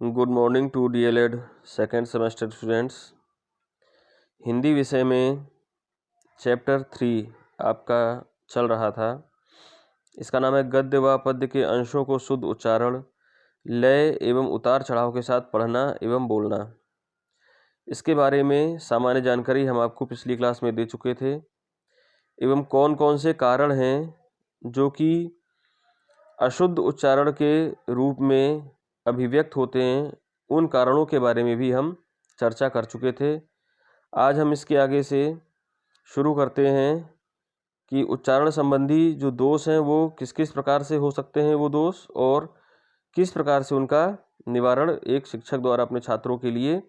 Good morning to DLED second semester students. Hindi विषय में chapter 3 आपका चल रहा था। इसका नाम है गद्य व पद्य के अंशों को शुद्ध उच्चारण, लय एवं उतार चढ़ाव के साथ पढ़ना एवं बोलना। इसके बारे में सामान्य जानकारी हम आपको पिछली क्लास में दे चुके थे एवं कौन कौन से कारण हैं जो कि अशुद्ध उच्चारण के रूप में अभिव्यक्त होते हैं, उन कारणों के बारे में भी हम चर्चा कर चुके थे। आज हम इसके आगे से शुरू करते हैं कि उच्चारण संबंधी जो दोष हैं वो किस किस प्रकार से हो सकते हैं वो दोष, और किस प्रकार से उनका निवारण एक शिक्षक द्वारा अपने छात्रों के लिए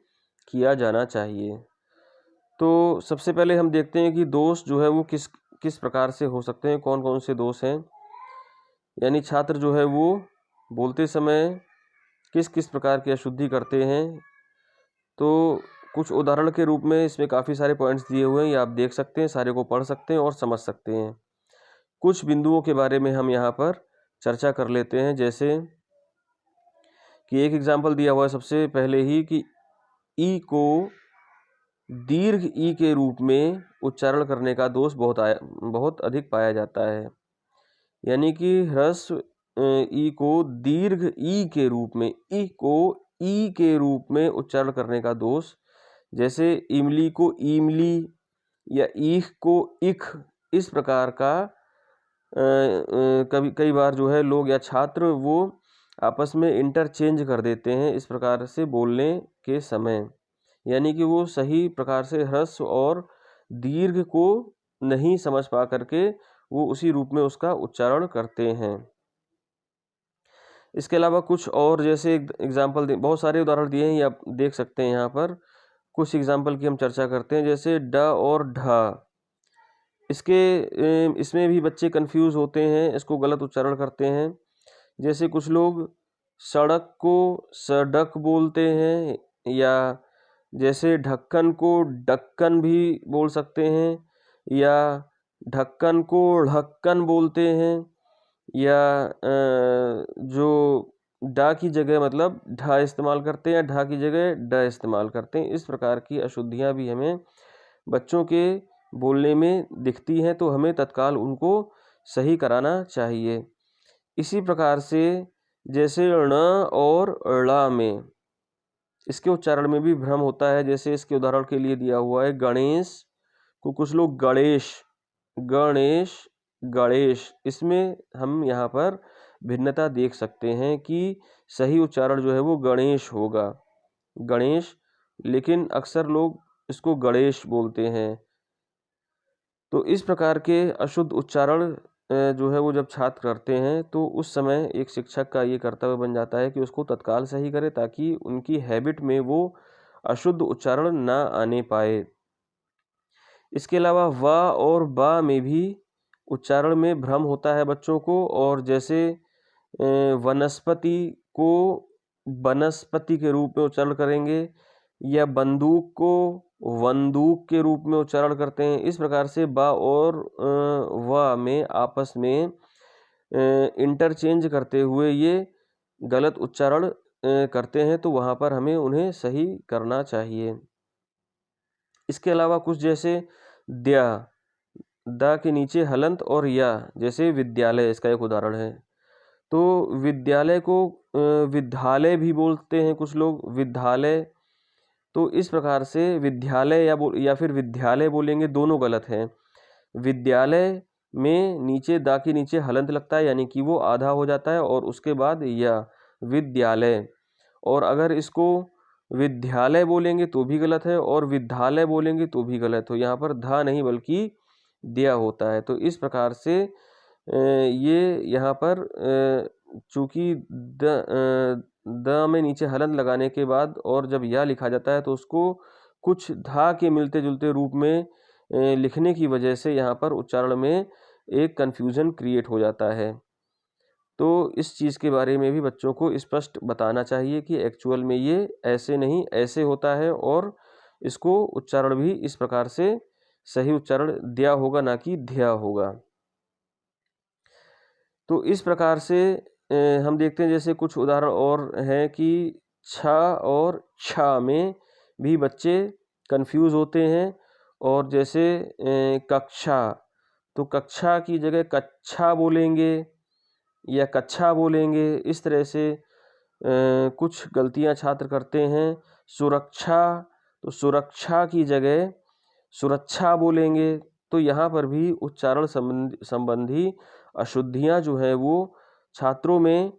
किया जाना चाहिए। तो सबसे पहले हम देखते हैं कि दोष जो है वो किस किस प्रकार से हो सकते हैं, कौन कौन से दोष हैं, यानी छात्र जो है वो बोलते समय किस किस प्रकार की अशुद्धि करते हैं। तो कुछ उदाहरण के रूप में इसमें काफ़ी सारे पॉइंट्स दिए हुए हैं, ये आप देख सकते हैं, सारे को पढ़ सकते हैं और समझ सकते हैं। कुछ बिंदुओं के बारे में हम यहाँ पर चर्चा कर लेते हैं, जैसे कि एक एग्जाम्पल दिया हुआ है सबसे पहले ही कि ई को दीर्घ ई के रूप में उच्चारण करने का दोष बहुत अधिक पाया जाता है। यानी कि ह्रस्व ई को दीर्घ ई के रूप में, ई को ई के रूप में उच्चारण करने का दोष, जैसे इमली को ईमली या ईख को इख, इस प्रकार का कई बार जो है लोग या छात्र वो आपस में इंटरचेंज कर देते हैं इस प्रकार से बोलने के समय, यानी कि वो सही प्रकार से ह्रस्व और दीर्घ को नहीं समझ पा करके वो उसी रूप में उसका उच्चारण करते हैं। इसके अलावा कुछ और जैसे एग्जाम्पल बहुत सारे उदाहरण दिए हैं, ये आप देख सकते हैं। यहाँ पर कुछ एग्जाम्पल की हम चर्चा करते हैं, जैसे ड और ढ। इसमें भी बच्चे कंफ्यूज होते हैं, इसको गलत उच्चारण करते हैं। जैसे कुछ लोग सड़क को सड़क बोलते हैं, या जैसे ढक्कन को डक्कन भी बोल सकते हैं, या ढक्कन को ढक्कन बोलते हैं, या जो डा की जगह मतलब ढा इस्तेमाल करते हैं या ढा की जगह ड इस्तेमाल करते हैं। इस प्रकार की अशुद्धियाँ भी हमें बच्चों के बोलने में दिखती हैं, तो हमें तत्काल उनको सही कराना चाहिए। इसी प्रकार से जैसे ण और ड़ा में इसके उच्चारण में भी भ्रम होता है। जैसे इसके उदाहरण के लिए दिया हुआ है गणेश को कुछ लोग गणेश, गणेश, गणेश, इसमें हम यहाँ पर भिन्नता देख सकते हैं कि सही उच्चारण जो है वो गणेश होगा, गणेश, लेकिन अक्सर लोग इसको गणेश बोलते हैं। तो इस प्रकार के अशुद्ध उच्चारण जो है वो जब छात्र करते हैं तो उस समय एक शिक्षक का ये कर्तव्य बन जाता है कि उसको तत्काल सही करे, ताकि उनकी हैबिट में वो अशुद्ध उच्चारण ना आने पाए। इसके अलावा व और बा में भी उच्चारण में भ्रम होता है बच्चों को, और जैसे वनस्पति को बनस्पति के रूप में उच्चारण करेंगे, या बंदूक को बंदूक के रूप में उच्चारण करते हैं। इस प्रकार से बा और व में आपस में इंटरचेंज करते हुए ये गलत उच्चारण करते हैं, तो वहाँ पर हमें उन्हें सही करना चाहिए। इसके अलावा कुछ जैसे द्या, दा के नीचे हलंत और या, जैसे विद्यालय, इसका एक उदाहरण है। तो विद्यालय को विद्यालय भी बोलते हैं कुछ लोग, विद्यालय। तो इस प्रकार से विद्यालय या फिर विद्यालय बोलेंगे, दोनों गलत हैं। विद्यालय में नीचे दा के नीचे हलंत लगता है, यानी कि वो आधा हो जाता है, और उसके बाद या विद्यालय। और अगर इसको विद्यालय बोलेंगे तो भी गलत है, और विद्यालय बोलेंगे तो भी गलत हो, यहाँ पर धा नहीं बल्कि दिया होता है। तो इस प्रकार से ये यहाँ पर चूँकि द में नीचे हलंत लगाने के बाद और जब या लिखा जाता है तो उसको कुछ धा के मिलते जुलते रूप में लिखने की वजह से यहाँ पर उच्चारण में एक कन्फ्यूज़न क्रिएट हो जाता है। तो इस चीज़ के बारे में भी बच्चों को स्पष्ट बताना चाहिए कि एक्चुअल में ये ऐसे नहीं ऐसे होता है, और इसको उच्चारण भी इस प्रकार से सही उच्चारण दिया होगा, ना कि ध्या होगा। तो इस प्रकार से हम देखते हैं, जैसे कुछ उदाहरण और हैं कि छा और छा में भी बच्चे कंफ्यूज होते हैं। और जैसे कक्षा, तो कक्षा की जगह कच्छा बोलेंगे या कच्छा बोलेंगे। इस तरह से कुछ गलतियां छात्र करते हैं। सुरक्षा, तो सुरक्षा की जगह सुरक्षा बोलेंगे। तो यहाँ पर भी उच्चारण संबंधी अशुद्धियाँ जो है वो छात्रों में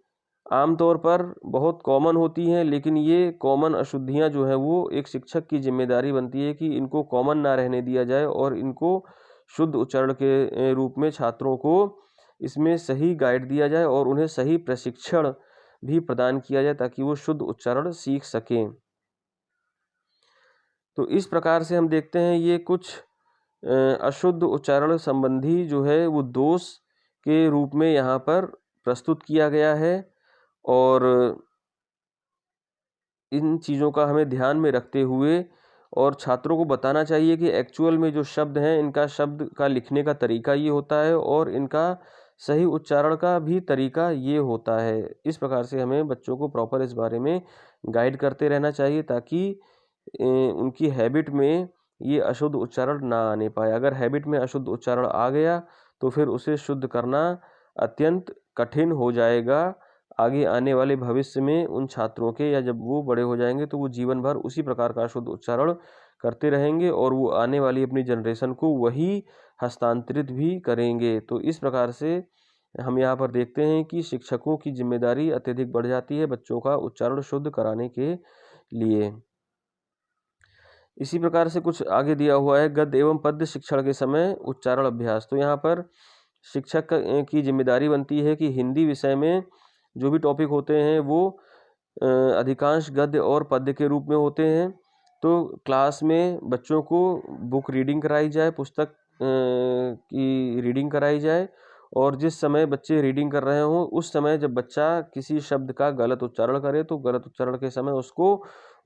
आमतौर पर बहुत कॉमन होती हैं, लेकिन ये कॉमन अशुद्धियाँ जो है वो एक शिक्षक की जिम्मेदारी बनती है कि इनको कॉमन ना रहने दिया जाए और इनको शुद्ध उच्चारण के रूप में छात्रों को इसमें सही गाइड दिया जाए और उन्हें सही प्रशिक्षण भी प्रदान किया जाए ताकि वो शुद्ध उच्चारण सीख सकें। तो इस प्रकार से हम देखते हैं ये कुछ अशुद्ध उच्चारण संबंधी जो है वो दोष के रूप में यहाँ पर प्रस्तुत किया गया है। और इन चीज़ों का हमें ध्यान में रखते हुए और छात्रों को बताना चाहिए कि एक्चुअल में जो शब्द हैं इनका शब्द का लिखने का तरीका ये होता है और इनका सही उच्चारण का भी तरीका ये होता है। इस प्रकार से हमें बच्चों को प्रॉपर इस बारे में गाइड करते रहना चाहिए ताकि उनकी हैबिट में ये अशुद्ध उच्चारण ना आने पाए। अगर हैबिट में अशुद्ध उच्चारण आ गया तो फिर उसे शुद्ध करना अत्यंत कठिन हो जाएगा। आगे आने वाले भविष्य में उन छात्रों के, या जब वो बड़े हो जाएंगे तो वो जीवन भर उसी प्रकार का अशुद्ध उच्चारण करते रहेंगे और वो आने वाली अपनी जनरेशन को वही हस्तांतरित भी करेंगे। तो इस प्रकार से हम यहाँ पर देखते हैं कि शिक्षकों की जिम्मेदारी अत्यधिक बढ़ जाती है बच्चों का उच्चारण शुद्ध कराने के लिए। इसी प्रकार से कुछ आगे दिया हुआ है गद्य एवं पद्य शिक्षण के समय उच्चारण अभ्यास। तो यहाँ पर शिक्षक की जिम्मेदारी बनती है कि हिंदी विषय में जो भी टॉपिक होते हैं वो अधिकांश गद्य और पद्य के रूप में होते हैं। तो क्लास में बच्चों को बुक रीडिंग कराई जाए, पुस्तक की रीडिंग कराई जाए और जिस समय बच्चे रीडिंग कर रहे हों उस समय जब बच्चा किसी शब्द का गलत उच्चारण करे तो गलत उच्चारण के समय उसको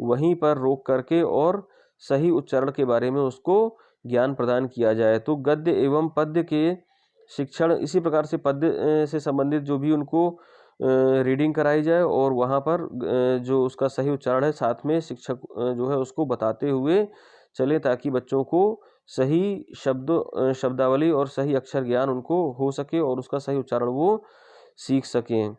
वहीं पर रोक करके और सही उच्चारण के बारे में उसको ज्ञान प्रदान किया जाए। तो गद्य एवं पद्य के शिक्षण इसी प्रकार से पद्य से संबंधित जो भी उनको रीडिंग कराई जाए और वहाँ पर जो उसका सही उच्चारण है साथ में शिक्षक जो है उसको बताते हुए चले ताकि बच्चों को सही शब्दावली और सही अक्षर ज्ञान उनको हो सके और उसका सही उच्चारण वो सीख सकें।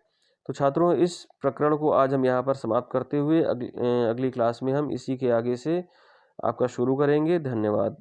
तो छात्रों इस प्रकरण को आज हम यहाँ पर समाप्त करते हुए अगली क्लास में हम इसी के आगे से आपका शुरू करेंगे। धन्यवाद।